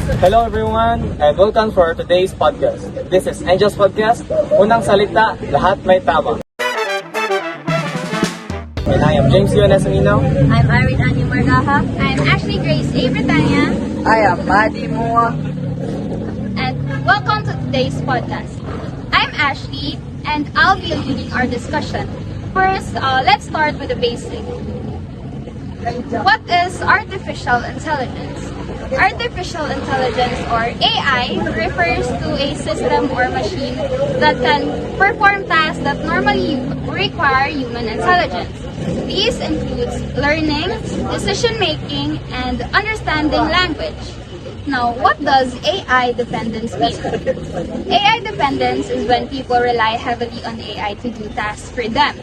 Hello everyone, and welcome for today's podcast. This is Angel's Podcast. Unang salita, lahat may tama. And I am James Yuan Suminao. I'm Irienne Margaja. I'm Ashley Grace A. Bretania. I am Mahdi Mua. And welcome to today's podcast. I'm Ashley, and I'll be leading our discussion. First, let's start with the basic. What is artificial intelligence? Artificial intelligence, or AI, refers to a system or machine that can perform tasks that normally require human intelligence. These includes learning, decision-making, and understanding language. Now, what does AI dependence mean? AI dependence is when people rely heavily on AI to do tasks for them,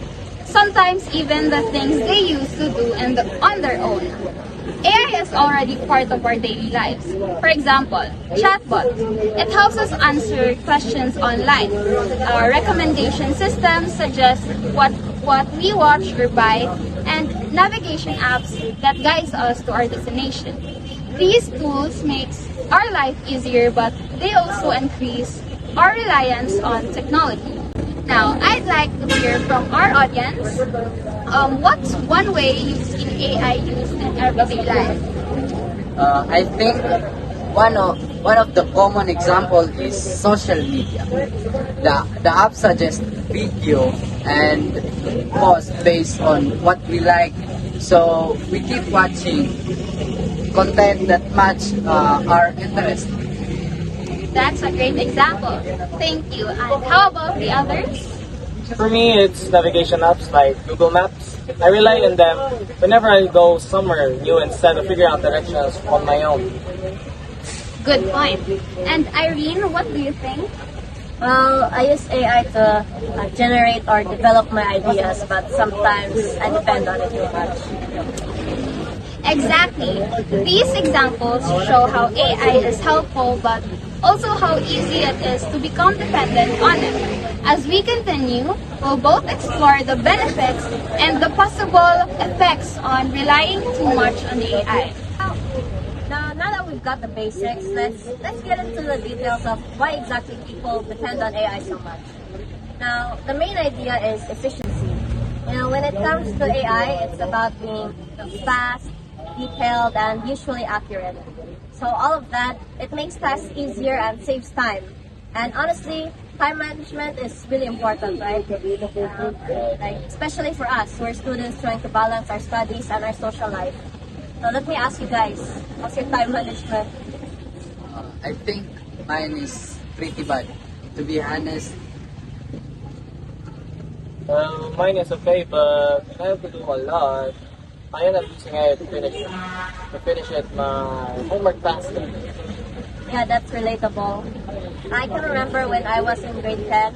sometimes even the things they used to do on their own. AI is already part of our daily lives. For example, chatbot. It helps us answer questions online. Our recommendation system suggests what we watch or buy, and navigation apps that guides us to our destination. These tools makes our life easier, but they also increase our reliance on technology. Now, I'd like to hear from our audience. What's one way you've seen AI used in everyday life? I think one of the common example is social media. The app suggests video and post based on what we like, so we keep watching content that match our interest. That's a great example. Thank you. And how about the others? For me, it's navigation apps like Google Maps. I rely on them whenever I go somewhere new instead of figuring out directions on my own. Good point. And Irene, what do you think? Well, I use AI to generate or develop my ideas, but sometimes I depend on it too much. Exactly. These examples show how AI is helpful, but also how easy it is to become dependent on it. As we continue, we'll both explore the benefits and the possible effects on relying too much on AI. Now that we've got the basics, let's get into the details of why exactly people depend on AI so much. Now, the main idea is efficiency. When it comes to AI, it's about being fast, detailed, and usually accurate. So all of that, it makes tasks easier and saves time. And honestly, time management is really important, right? Especially for us, we're students trying to balance our studies and our social life. So let me ask you guys, what's your time management? I think mine is pretty bad, to be honest. Well, mine is okay, but I have to do a lot. I end up using it to finish my homework faster. Yeah, that's relatable. I can remember when I was in grade 10,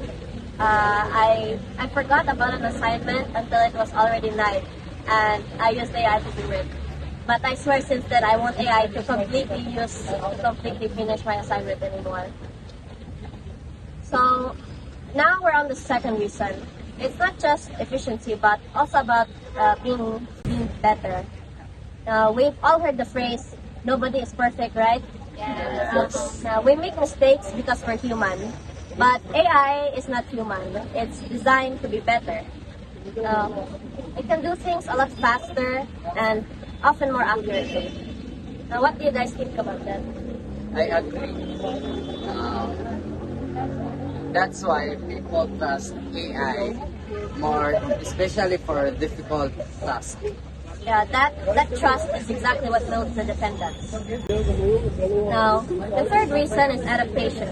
I forgot about an assignment until it was already night, and I used AI to do it. But I swear since then, I want AI to completely finish my assignment anymore. So now we're on the second reason. It's not just efficiency, but also about being better. We've all heard the phrase, nobody is perfect, right? Yes. We make mistakes because we're human, but AI is not human. It's designed to be better. It can do things a lot faster and often more accurately. Now, what do you guys think about that? I agree. That's why people trust AI more, especially for difficult tasks. Yeah, that trust is exactly what builds the dependence. Now, the third reason is adaptation.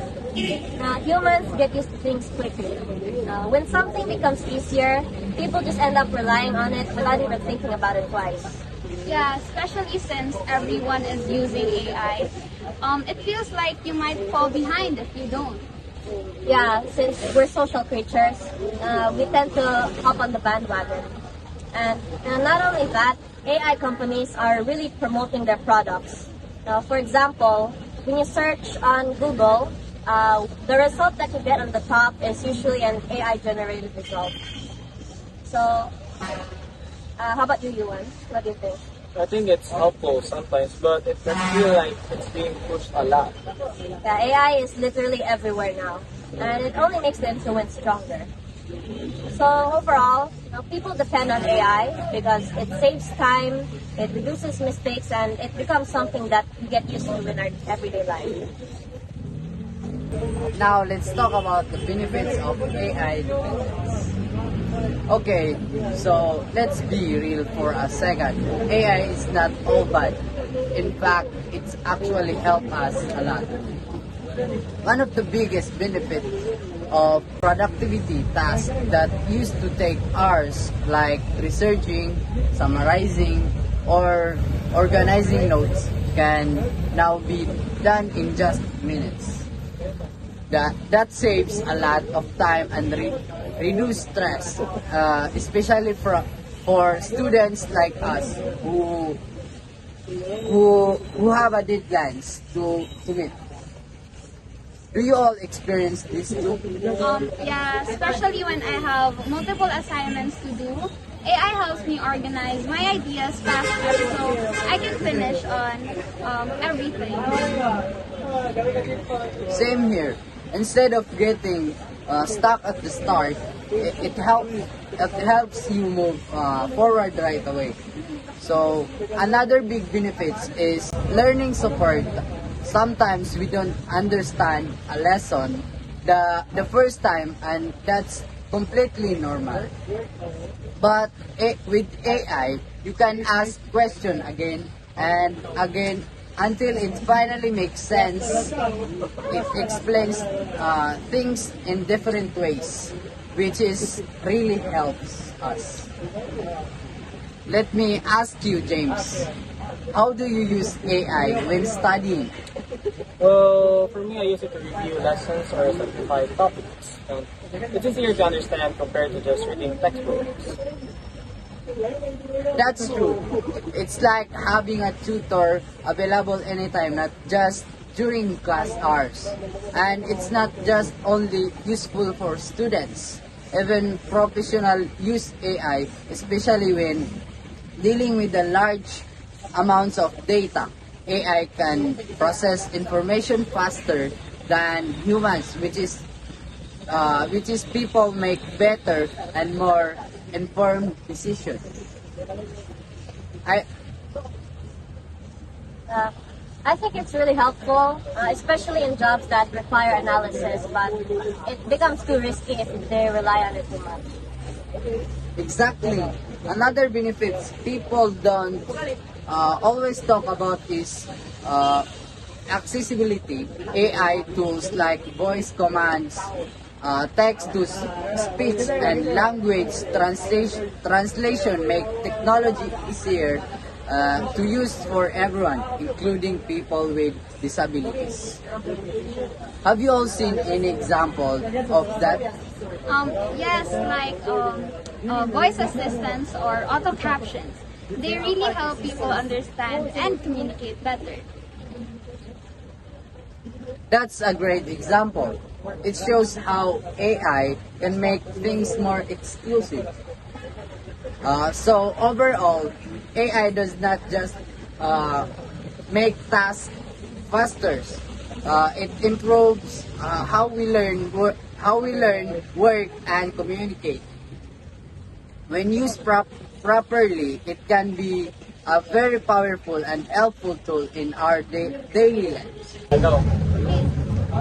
Humans get used to things quickly. When something becomes easier, people just end up relying on it without even thinking about it twice. Yeah, especially since everyone is using AI. It feels like you might fall behind if you don't. Yeah, since we're social creatures, we tend to hop on the bandwagon. And not only that, AI companies are really promoting their products. For example, when you search on Google, the result that you get on the top is usually an AI-generated result. So, how about you, Yuan? What do you think? I think it's helpful sometimes, but it does feel like it's being pushed a lot. Yeah, AI is literally everywhere now, and it only makes the influence stronger. So overall, people depend on AI because it saves time, it reduces mistakes, and it becomes something that we get used to in our everyday life. Now let's talk about the benefits of AI dependence. Okay, so let's be real for a second. AI is not all bad. In fact, it's actually helped us a lot. One of the biggest benefits of productivity tasks that used to take hours, like researching, summarizing, or organizing notes, can now be done in just minutes. That saves a lot of time and reduce stress, especially for students like us who have a deadlines to meet. Do you all experience this too? Yeah, especially when I have multiple assignments to do. AI helps me organize my ideas faster so I can finish on everything. Same here. Instead of getting stuck at the start, it helps you move forward right away. So another big benefits is learning support. Sometimes we don't understand a lesson the first time, and that's completely normal. But with AI, you can ask question again and again until it finally makes sense. It explains things in different ways, which is really helps us. Let me ask you, James, how do you use AI when studying? Well, for me, I use it to review lessons or simplify topics. And it's easier to understand compared to just reading textbooks. That's true. It's like having a tutor available anytime, not just during class hours. And it's not just only useful for students. Even professionals use AI, especially when dealing with the large amounts of data. AI can process information faster than humans, which is people make better and more informed decisions. I I think it's really helpful, especially in jobs that require analysis, but it becomes too risky if they rely on it too much. Exactly. Another benefits people don't always talk about is accessibility. AI tools like voice commands, text to speech, and language translation make technology easier to use for everyone, including people with disabilities. Have you all seen any example of that? Yes, like voice assistants or auto captions. They really help people understand and communicate better. That's a great example. It shows how AI can make things more exclusive. So overall, AI does not just make tasks faster. It improves how we learn, work, and communicate. When used properly, it can be a very powerful and helpful tool in our daily lives. I know.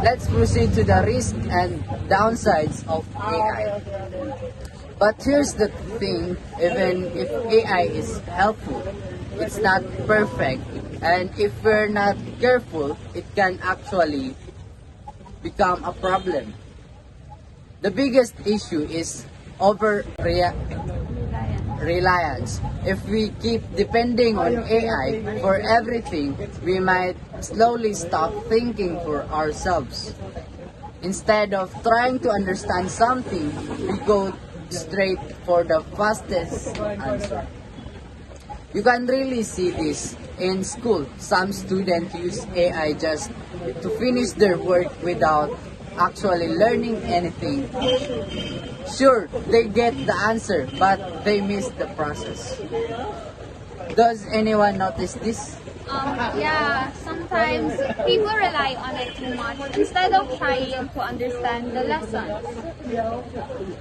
Let's proceed to the risks and downsides of AI. But here's the thing, even if AI is helpful, it's not perfect. And if we're not careful, it can actually become a problem. The biggest issue is reliance. If we keep depending on AI for everything, we might slowly stop thinking for ourselves. Instead of trying to understand something, we go straight for the fastest answer. You can really see this in school. Some students use AI just to finish their work without actually learning anything. Sure, they get the answer, but they miss the process. Does anyone notice this? Yeah, sometimes people rely on it too much instead of trying to understand the lessons.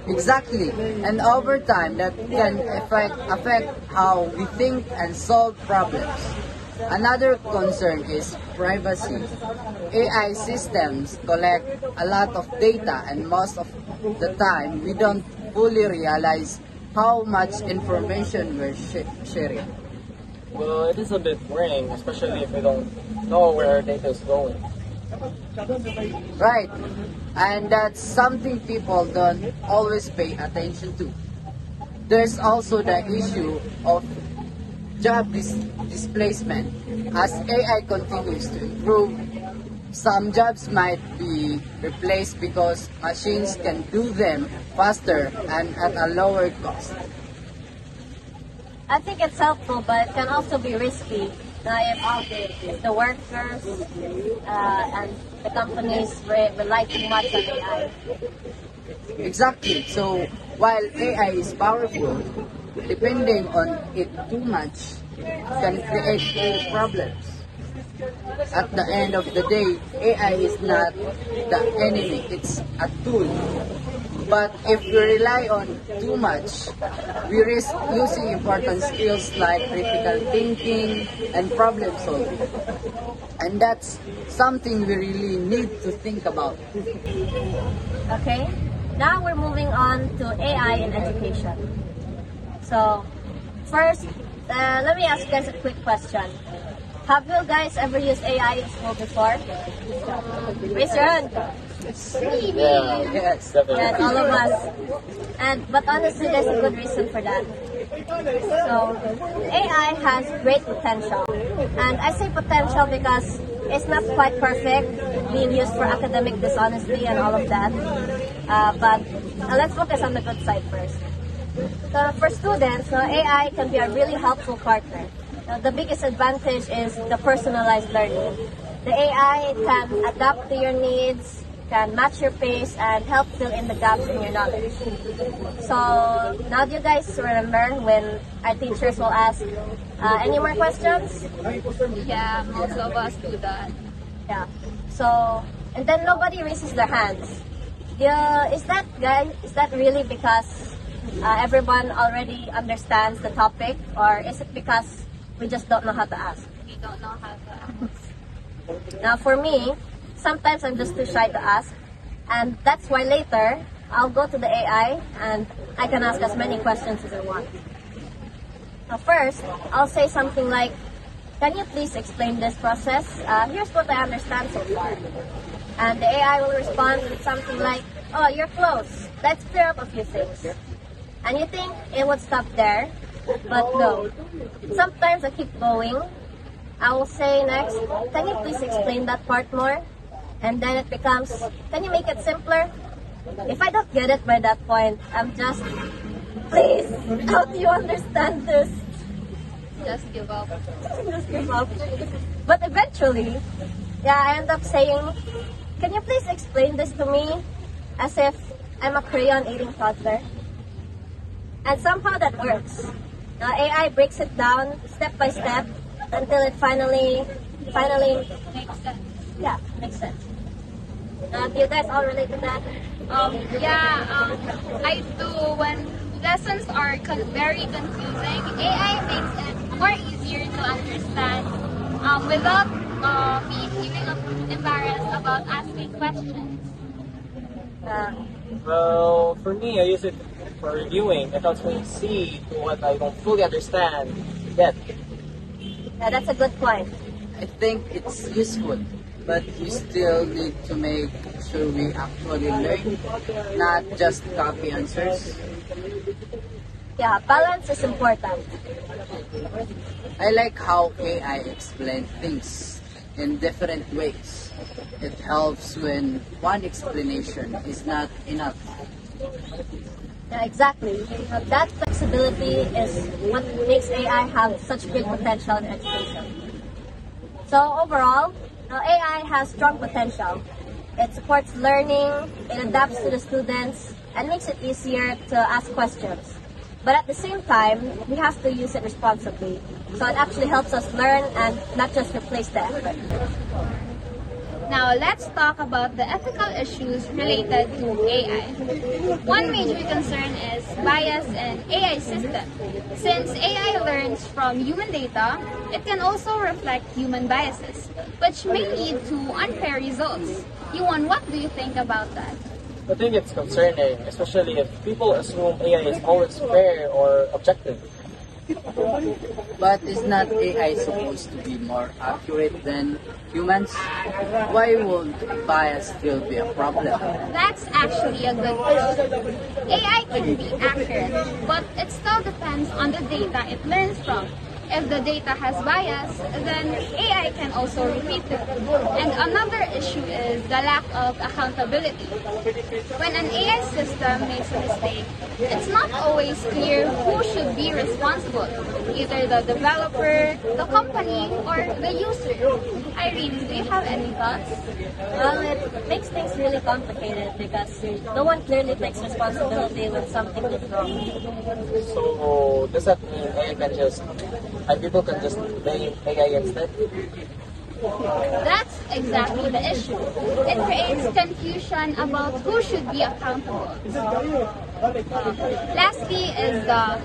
Exactly. And over time, that can affect how we think and solve problems. Another concern is privacy. AI systems collect a lot of data, and most of the time, we don't fully realize how much information we're sharing. Well, it is a bit worrying, especially if we don't know where our data is going. Right. And that's something people don't always pay attention to. There's also the issue of job displacement. As AI continues to improve, some jobs might be replaced because machines can do them faster and at a lower cost. I think it's helpful, but it can also be risky. If the workers and the companies rely too much on AI. Exactly. So while AI is powerful, depending on it too much can create problems. At the end of the day, AI is not the enemy, it's a tool. But if we rely on too much, we risk losing important skills like critical thinking and problem solving. And that's something we really need to think about. Okay, now we're moving on to AI in education. So, first, let me ask you guys a quick question. Have you guys ever used AI in school before? Raise your hand. Yeah, Yes. definitely. Yes, all of us. But honestly, there's a good reason for that. So, AI has great potential. And I say potential because it's not quite perfect, being used for academic dishonesty and all of that. But let's focus on the good side first. So for students, AI can be a really helpful partner. The biggest advantage is the personalized learning. The AI can adapt to your needs, can match your pace, and help fill in the gaps in your knowledge. So now do you guys remember when our teachers will ask, any more questions? Yeah, most of us do that. Yeah. So, and then nobody raises their hands. Yeah, is that really because everyone already understands the topic, or is it because we just don't know how to ask? We don't know how to ask. Now, for me, sometimes I'm just too shy to ask, and that's why later I'll go to the AI and I can ask as many questions as I want. Now, first, I'll say something like, "Can you please explain this process? Here's what I understand so far." And the AI will respond with something like, "Oh, you're close. Let's clear up a few things." And you think it would stop there, but no. Sometimes I keep going. I will say next, "Can you please explain that part more?" And then it becomes, "Can you make it simpler?" If I don't get it by that point, I'm just, "Please, how do you understand this?" Just give up. Just give up. But eventually, I end up saying, "Can you please explain this to me?" As if I'm a crayon eating toddler. And somehow that works. Now AI breaks it down step by step until it finally Makes sense. makes sense. Do you guys all relate to that? I do. When lessons are very confusing, AI makes it more easier to understand without me feeling embarrassed about asking questions. Well, for me, I use it for reviewing. It helps me see what I don't fully understand yet. Yeah, that's a good point. I think it's useful, but we still need to make sure we actually learn, not just copy answers. Yeah, balance is important. I like how AI explains things in different ways. It helps when one explanation is not enough. Yeah, exactly. That flexibility is what makes AI have such great potential in education. So overall, AI has strong potential. It supports learning, it adapts to the students, and makes it easier to ask questions. But at the same time, we have to use it responsibly. So it actually helps us learn and not just replace the effort. Now, let's talk about the ethical issues related to AI. One major concern is bias in AI system. Since AI learns from human data, it can also reflect human biases, which may lead to unfair results. Yuan, what do you think about that? I think it's concerning, especially if people assume AI is always fair or objective. But is not AI supposed to be more accurate than humans? Why would bias still be a problem? That's actually a good question. AI can be accurate, but it still depends on the data it learns from. If the data has bias, then AI can also repeat it. And another issue is the lack of accountability. When an AI system makes a mistake, it's not always clear who should be responsible, either the developer, the company, or the user. Irienne, do you have any thoughts? Well, it makes things really complicated because no one clearly takes responsibility when something goes wrong. So does that mean people can just blame AI instead? That's exactly the issue. It creates confusion about who should be accountable. Lastly is the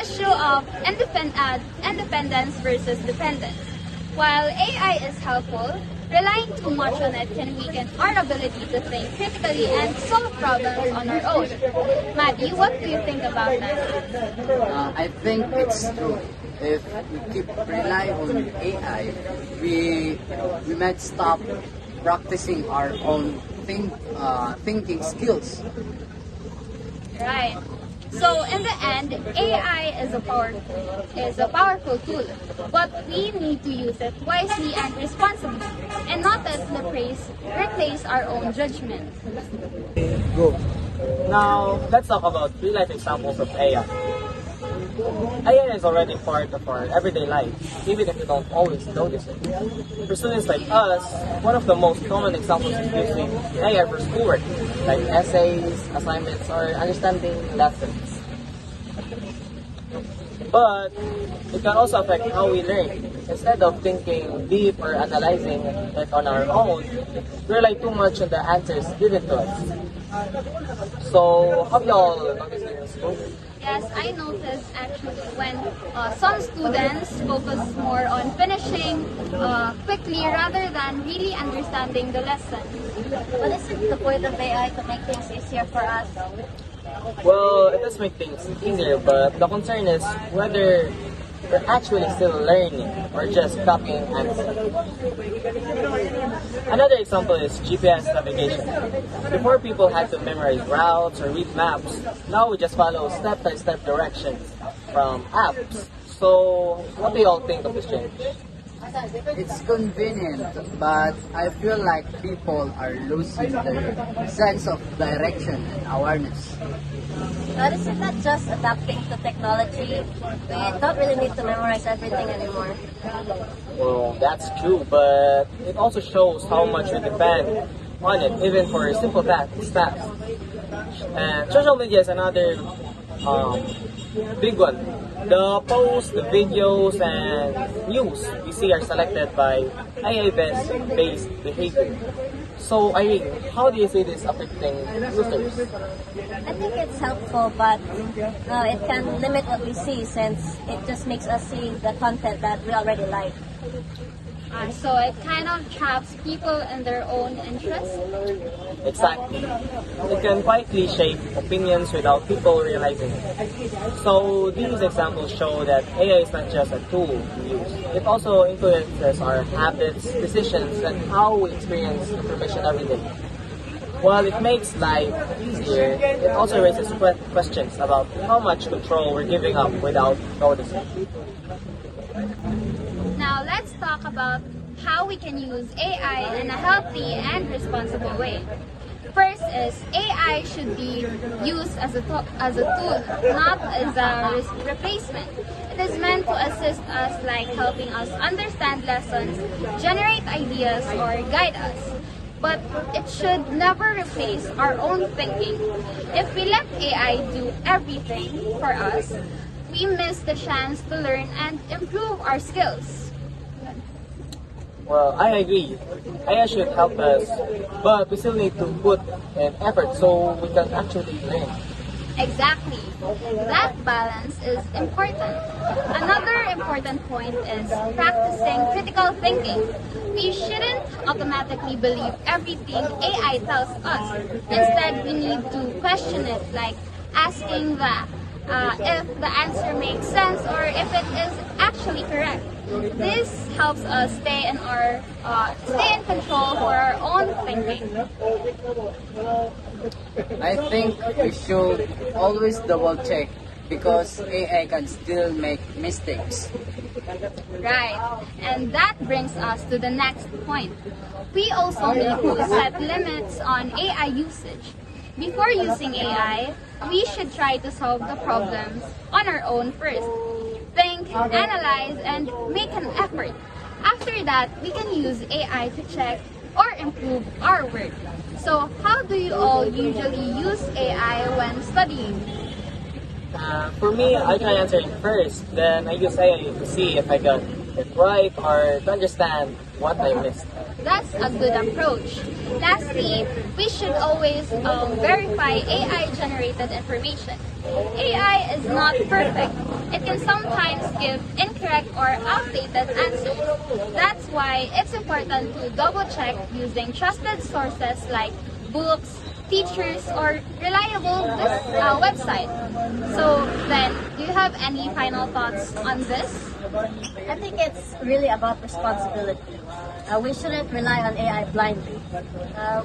issue of independence versus dependence. While AI is helpful, relying too much on it can weaken our ability to think critically and solve problems on our own. Mahdi, what do you think about that? I think it's true. If we keep relying on AI, we might stop practicing our own thinking skills. Right. So in the end, AI is a powerful tool, but we need to use it wisely and responsibly, and not let it replace our own judgment. Go. Now, let's talk about real-life examples of AI. AI is already part of our everyday life, even if we don't always notice it. For students like us, one of the most common examples is using AI for schoolwork, like essays, assignments, or understanding lessons. But it can also affect how we learn. Instead of thinking deep or analyzing it on our own, we rely too much on the answers given to us. So, have y'all noticed it in school? Yes, I noticed actually when some students focus more on finishing quickly rather than really understanding the lesson. But isn't the point of AI to make things easier for us? Well, it does make things easier, but the concern is whether we're actually still learning or just copying answers. Another example is GPS navigation. Before people had to memorize routes or read maps, now we just follow step-by-step directions from apps. So, what do you all think of this change? It's convenient, but I feel like people are losing their sense of direction and awareness. But isn't that just adapting to technology? We don't really need to memorize everything anymore. Well, that's true, but it also shows how much we depend on it, even for simple tasks. And social media is another big one. The posts, the videos, and news we see are selected by AI-based behavior. So, Irienne, how do you see this affecting users? I think it's helpful, but it can limit what we see since it just makes us see the content that we already like. So it kind of traps people in their own interests. Exactly. It can quietly shape opinions without people realizing it. So these examples show that AI is not just a tool to use. It also influences our habits, decisions, and how we experience information every day. While it makes life easier, it also raises questions about how much control we're giving up without noticing. Now let's talk about how we can use AI in a healthy and responsible way. First is AI should be used as a tool, not as a replacement. It is meant to assist us, like helping us understand lessons, generate ideas, or guide us. but it should never replace our own thinking. If we let AI do everything for us, we miss the chance to learn and improve our skills. Well, I agree. AI should help us, but we still need to put an effort so we can actually learn. Exactly. That balance is important. Another important point is practicing critical thinking. We shouldn't automatically believe everything AI tells us. Instead, we need to question it, like asking if the answer makes sense or if it is actually correct. This helps us stay in control for our own thinking. I think we should always double check because AI can still make mistakes. Right. And that brings us to the next point. We also need to set limits on AI usage. Before using AI, we should try to solve the problems on our own first. Think, analyze, and make an effort. After that, we can use AI to check or improve our work. So, how do you all usually use AI when studying? For me, I try answering first, then I use AI to see if I got it right or to understand what I missed. That's a good approach. Lastly, we should always verify AI-generated information. AI is not perfect. It can sometimes give incorrect or outdated answers. That's why it's important to double-check using trusted sources like books, teachers, or reliable website. So then, do you have any final thoughts on this? I think it's really about responsibility. We shouldn't rely on AI blindly.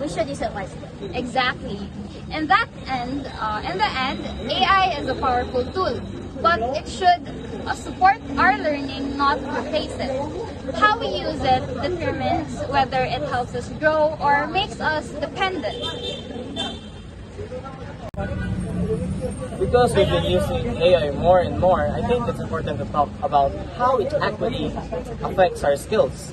We should use it wisely. Exactly. In the end, AI is a powerful tool, but it should support our learning, not replace it. How we use it determines whether it helps us grow or makes us dependent. Because we've been using AI more and more, I think it's important to talk about how it actually affects our skills.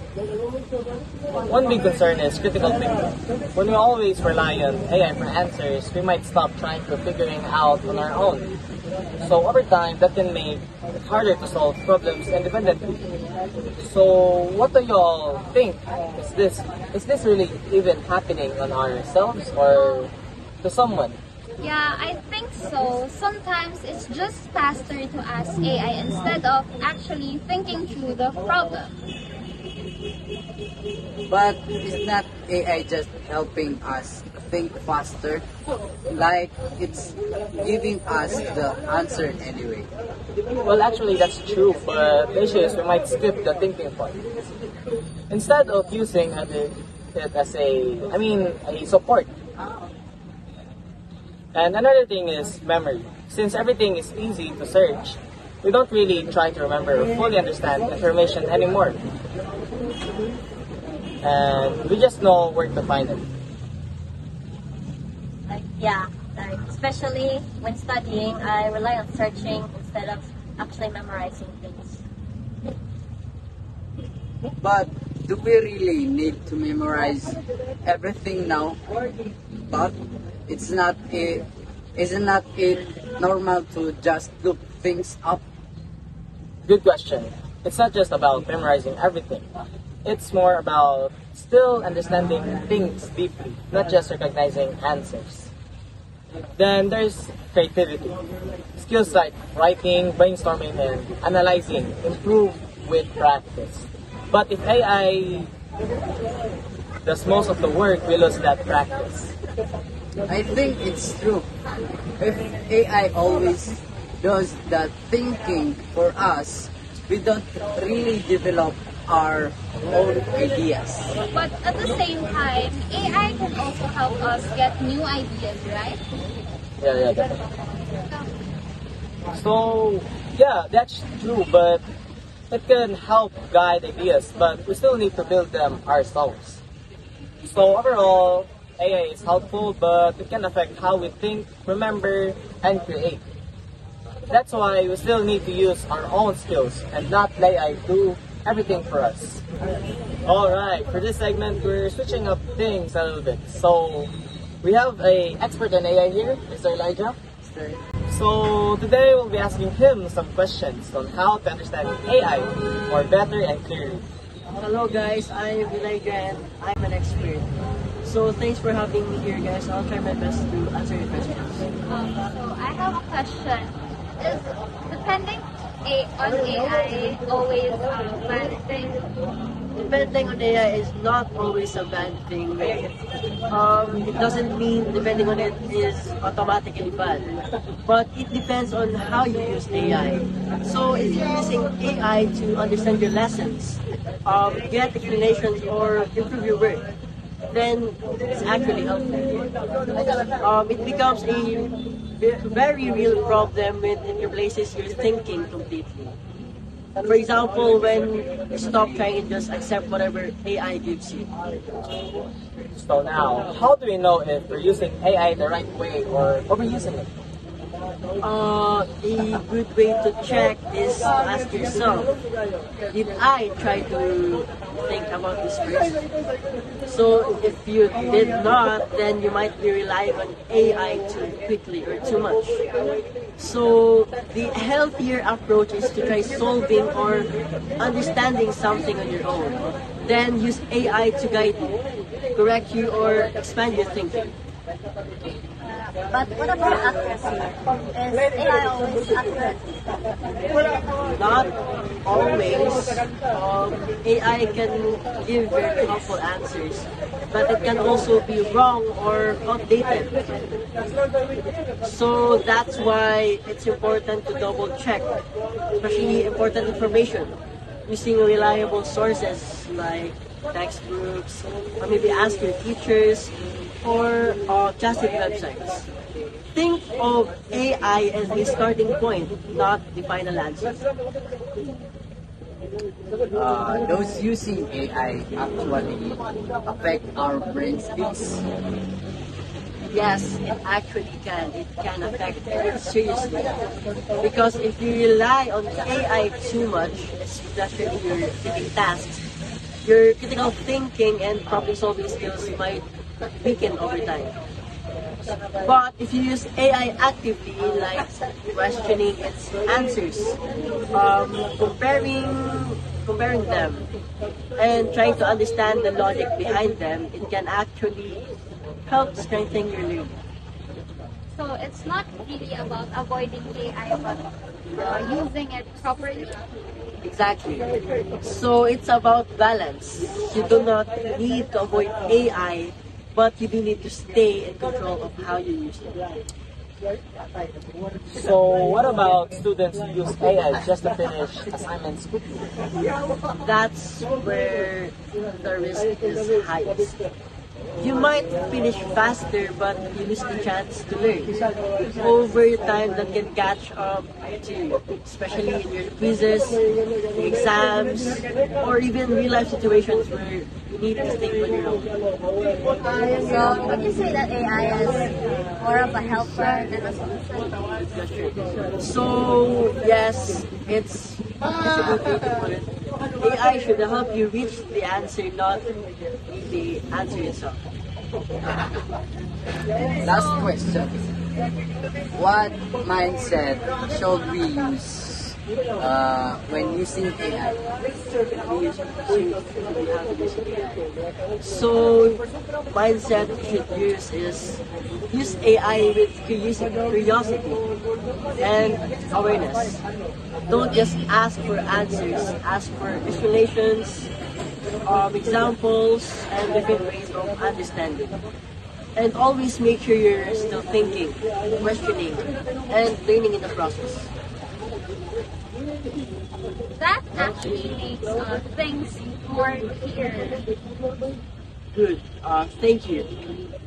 One big concern is critical thinking. When we always rely on AI for answers, we might stop trying to figuring out on our own. So over time, that can make it harder to solve problems independently. So what do y'all think? Is this really even happening on ourselves or to someone? Yeah, I think so. Sometimes it's just faster to ask AI instead of actually thinking through the problem. But is not AI just helping us think faster? Like it's giving us the answer anyway. Well, actually, that's true, but the issue is we might skip the thinking part. Instead of using it as a support. And another thing is memory. Since everything is easy to search, we don't really try to remember or fully understand information anymore. And we just know where to find it. Especially when studying, I rely on searching instead of actually memorizing things. But do we really need to memorize everything now? But isn't it normal to just look things up? Good question. It's not just about memorizing everything. It's more about still understanding things deeply, not just recognizing answers. Then there's creativity. Skills like writing, brainstorming, and analyzing improve with practice. But if AI does most of the work, we lose that practice. I think it's true. If AI always does the thinking for us, we don't really develop our own ideas. But at the same time, AI can also help us get new ideas, right? Yeah, definitely. So, yeah, that's true, but it can help guide ideas, but we still need to build them ourselves. So overall, AI is helpful, but it can affect how we think, remember, and create. That's why we still need to use our own skills and not let AI do everything for us. Alright, for this segment, we're switching up things a little bit. So, we have a expert in AI here, Mr. Elijah. So, today we'll be asking him some questions on how to understand AI more better and clearly. Hello guys, I'm Irienne and I'm an expert. So thanks for having me here guys. I'll try my best to answer your questions. So I have a question. Is depending on AI always a bad thing? Depending on AI is not always a bad thing. It doesn't mean depending on it is automatically bad. But it depends on how you use AI. So if you're using AI to understand your lessons, get explanations or improve your work, then it's actually helpful. It becomes a very real problem when it replaces your thinking completely. For example, when you stop trying and just accept whatever AI gives you. So now, how do we know if we're using AI the right way or overusing it? A good way to check is to ask yourself, did I try to think about this first? So if you did not, then you might be relying on AI too quickly or too much. So the healthier approach is to try solving or understanding something on your own. Then use AI to guide you, correct you, or expand your thinking. But what about accuracy? Is AI always accurate? Not always. AI can give very helpful answers, but it can also be wrong or outdated. So that's why it's important to double check, especially important information, using reliable sources like textbooks, or maybe ask your teachers, or trusted websites. Think of AI as a starting point, not the final answer. Those using AI actually affect our brain space. Yes, it actually can. It can affect it seriously. Because if you rely on AI too much, especially your daily tasks, your critical thinking and problem solving skills might weaken over time. But if you use AI actively, like questioning its answers, comparing them, and trying to understand the logic behind them, it can actually help strengthen your learning. So it's not really about avoiding AI, but using it properly. Exactly. So it's about balance. You do not need to avoid AI, but you do need to stay in control of how you use it. So, what about students who use AI just to finish assignments quickly? That's where the risk is highest. You might finish faster, but you lose the chance to learn. Over time, that can catch up to you, especially in your quizzes, exams, or even real-life situations where you need to think on your own. So would you say that AI is more of a helper than a solution? So, yes, it's a good way to put it. AI should help you reach the answer, not the answer itself. Last question. What mindset should we use when using AI? So, mindset you should use AI with curiosity and awareness. Don't just ask for answers, ask for explanations, examples, and different ways of understanding. And always make sure you're still thinking, questioning, and learning in the process. That actually makes things more clear. Good. Thank you.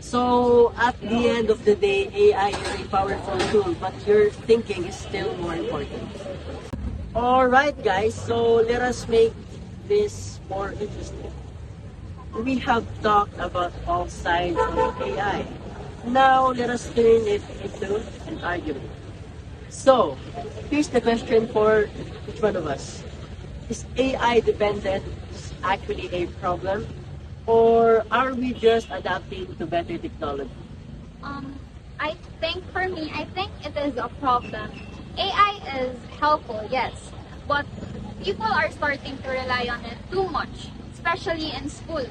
So, at the end of the day, AI is a powerful tool, but your thinking is still more important. Alright guys, so let us make this more interesting. We have talked about all sides of AI. Now let us turn it into an argument. So, here's the question for each one of us. is AI dependence actually a problem? Or are we just adapting to better technology? I think for me, I think it is a problem. AI is helpful, yes, but people are starting to rely on it too much, especially in school.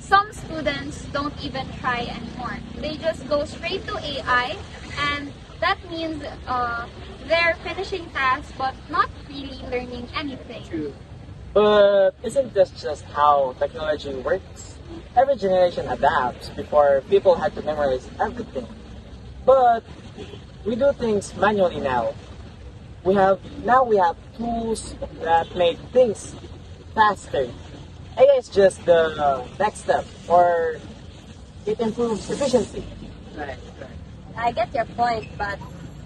Some students don't even try anymore. They just go straight to AI, and that means they're finishing tasks but not really learning anything. True. But isn't this just how technology works? Every generation adapts. Before, people had to memorize everything. But we do things manually now. We have tools that make things faster. AI is just the next step, or it improves efficiency. Right, right. I get your point, but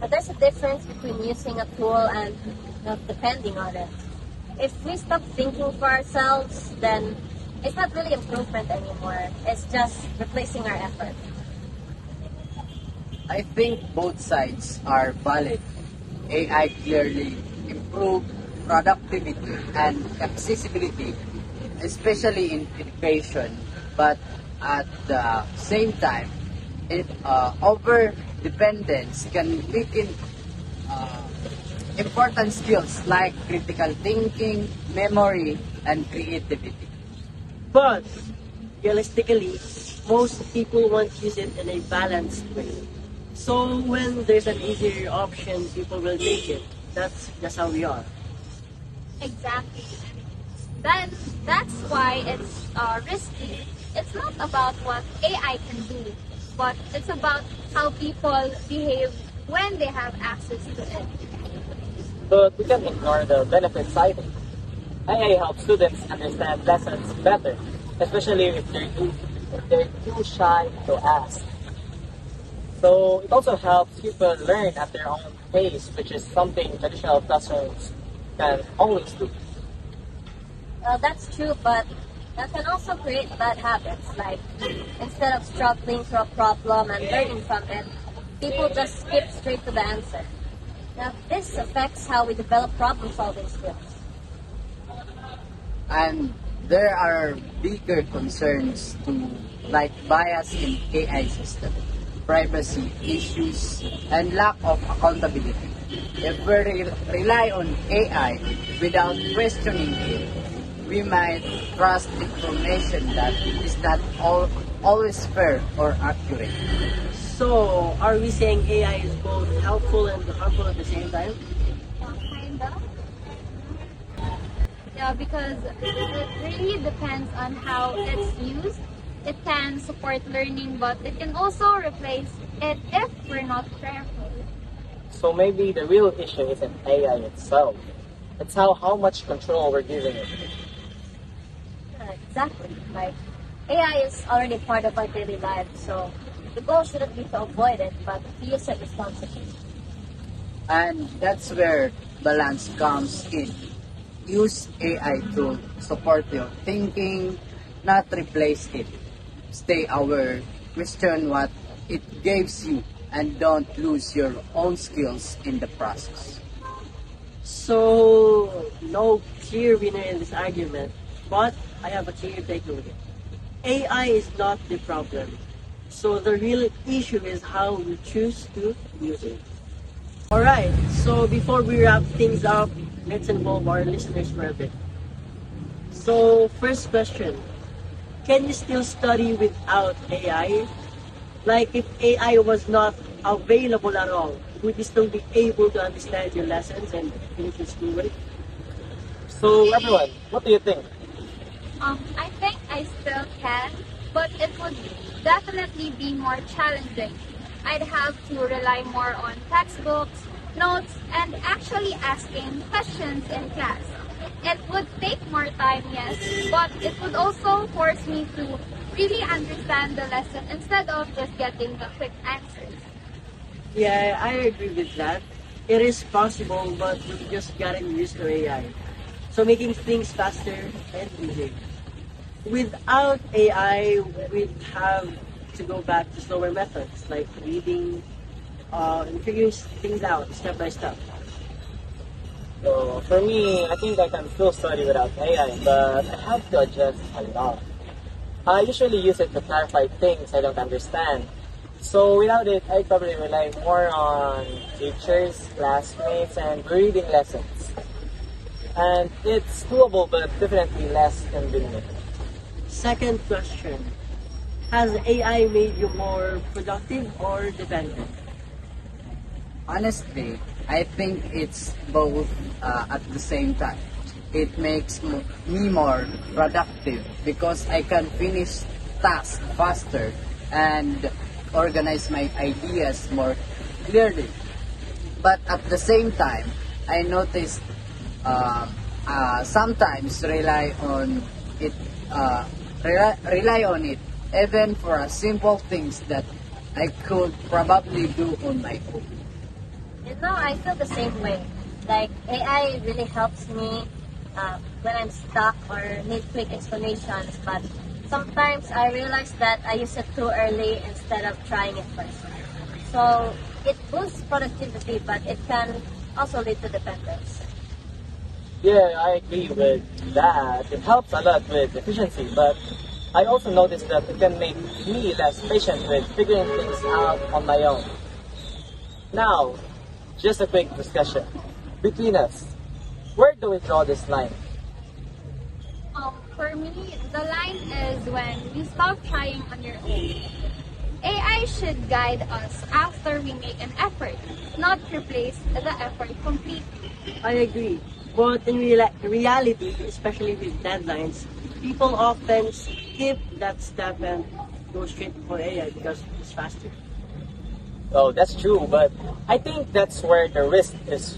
there's a difference between using a tool and not depending on it. If we stop thinking for ourselves, then it's not really improvement anymore. It's just replacing our effort. I think both sides are valid. AI clearly improved productivity and accessibility, especially in education, but at the same time, over dependence can weaken uh, important skills like critical thinking, memory, and creativity. But realistically, most people want to use it in a balanced way. So when there's an easier option, people will take it. That's just how we are. Exactly. Then that's why it's risky. It's not about what AI can do, but it's about how people behave when they have access to it. But we can't ignore the benefits either. AI helps students understand lessons better, especially if they're too shy to ask. So it also helps people learn at their own pace, which is something traditional classrooms can always do. Well, that's true, but that can also create bad habits. Like, instead of struggling through a problem and learning from it, people just skip straight to the answer. Now, this affects how we develop problem-solving skills. And there are bigger concerns too, like bias in AI system, privacy issues, and lack of accountability. If we rely on AI without questioning it, we might trust information that is not always fair or accurate. So are we saying AI is both helpful and harmful at the same time? Kinda. Yeah, because it really depends on how it's used. It can support learning, but it can also replace it if we're not careful. So maybe the real issue isn't AI itself. It's how much control we're giving it. Exactly. Like, AI is already part of our daily lives, so the goal shouldn't be to avoid it, but to use it responsibly. And that's where balance comes in. Use AI to support your thinking, not replace it. Stay aware, question what it gives you, and don't lose your own skills in the process. So no clear winner in this argument, but I have a clear takeaway. AI is not the problem. So the real issue is how we choose to use it. Alright, so before we wrap things up, let's involve our listeners for a bit. So first question, can you still study without AI? Like if AI was not available at all, would you still be able to understand your lessons and finish your schoolwork? So everyone, what do you think? I think I still can, but it would definitely be more challenging. I'd have to rely more on textbooks, notes, and actually asking questions in class. It would take more time, yes, but it would also force me to really understand the lesson instead of just getting the quick answers. Yeah, I agree with that. It is possible, but we just gotten used to AI. So making things faster and easier. Without AI, we'd have to go back to slower methods like reading and figuring things out step by step. So for me, I think I can still study without AI, but I have to adjust a lot. I usually use it to clarify things I don't understand. So without it, I'd probably rely more on teachers, classmates, and reading lessons. And it's doable, but definitely less convenient. Second question. Has AI made you more productive or dependent? Honestly, I think it's both at the same time. It makes me more productive because I can finish tasks faster and organize my ideas more clearly. But at the same time, I notice sometimes it rely on it even for simple things that I could probably do on my own. I feel the same way. Like AI really helps me when I'm stuck or need quick explanations, but sometimes I realize that I use it too early instead of trying it first. So it boosts productivity, but it can also lead to dependence. Yeah, I agree with that. It helps a lot with efficiency, but I also noticed that it can make me less patient with figuring things out on my own. Now, just a quick discussion between us. Where do we draw this line? For me, the line is when you stop trying on your own. AI should guide us after we make an effort, not replace the effort completely. I agree. But in reality, especially with deadlines, people often skip that step and go straight for AI because it's faster. Oh, that's true, but I think that's where the risk is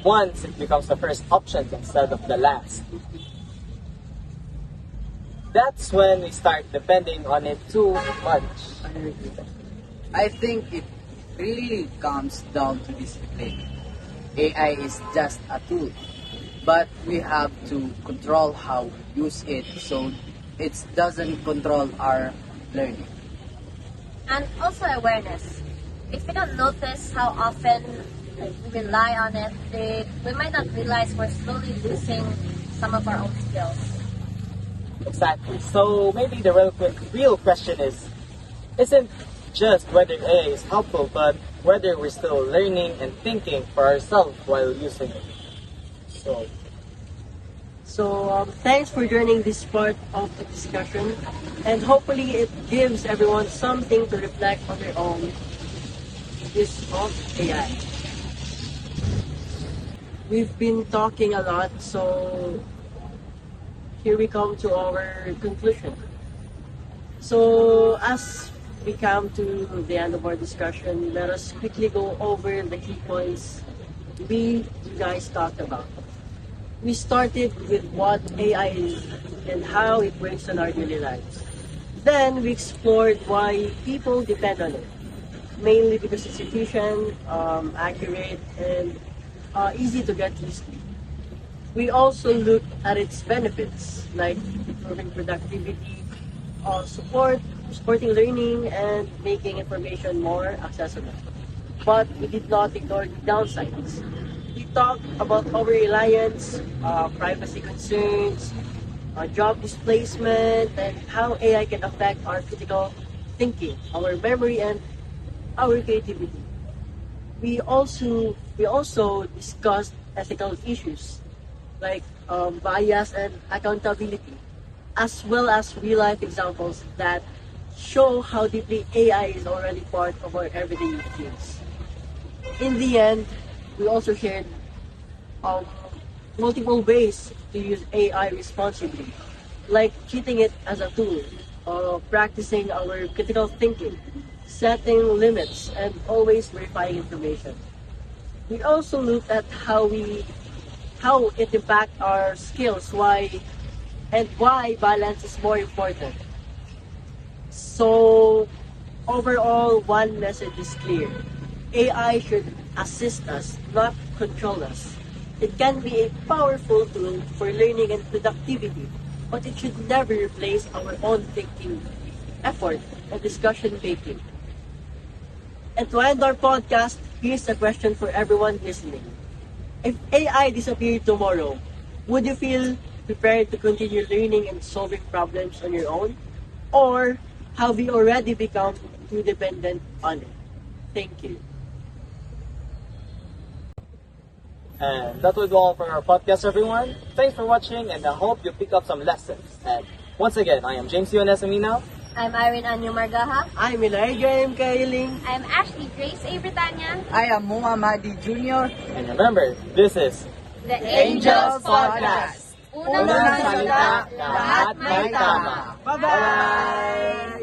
once it becomes the first option instead of the last. That's when we start depending on it too much. I think it really comes down to discipline. AI is just a tool, but we have to control how we use it so it doesn't control our learning. And also awareness. If we don't notice how often we rely on it, we might not realize we're slowly losing some of our own skills. Exactly. So maybe the real question isn't just whether AI is helpful, but whether we're still learning and thinking for ourselves while using it. So, Thanks for joining this part of the discussion, and hopefully it gives everyone something to reflect on their own use of AI. We've been talking a lot, so here we come to our conclusion. So, as we come to the end of our discussion, let us quickly go over the key points you guys talked about. We started with what AI is and how it works in our daily lives. Then we explored why people depend on it, mainly because it's efficient, accurate, and easy to get used to. We also looked at its benefits, like improving productivity, supporting learning, and making information more accessible. But we did not ignore the downsides. We talked about over-reliance, privacy concerns, job displacement, and how AI can affect our critical thinking, our memory, and our creativity. We also discussed ethical issues like bias and accountability, as well as real-life examples that show how deeply AI is already part of our everyday routines. In the end, we also shared um, multiple ways to use AI responsibly, like treating it as a tool, practicing our critical thinking, setting limits, and always verifying information. We also looked at how it impacts our skills, why balance is more important. So overall, one message is clear. AI should assist us, not control us. It can be a powerful tool for learning and productivity, but it should never replace our own thinking, effort, and discussion making. And to end our podcast, here's a question for everyone listening. If AI disappeared tomorrow, would you feel prepared to continue learning and solving problems on your own? Or have you already become too dependent on it? Thank you. And that was all for our podcast, everyone. Thanks for watching, and I hope you pick up some lessons. And once again, I am James Yuan Suminao. I'm Irienne Margaja. I'm Irienne Cailing. I'm Ashley Grace A. Bretania. I am Mahdi Jr. And remember, this is The Angels Podcast. Unang Unang salita, salita, lahat may tama. Bye-bye!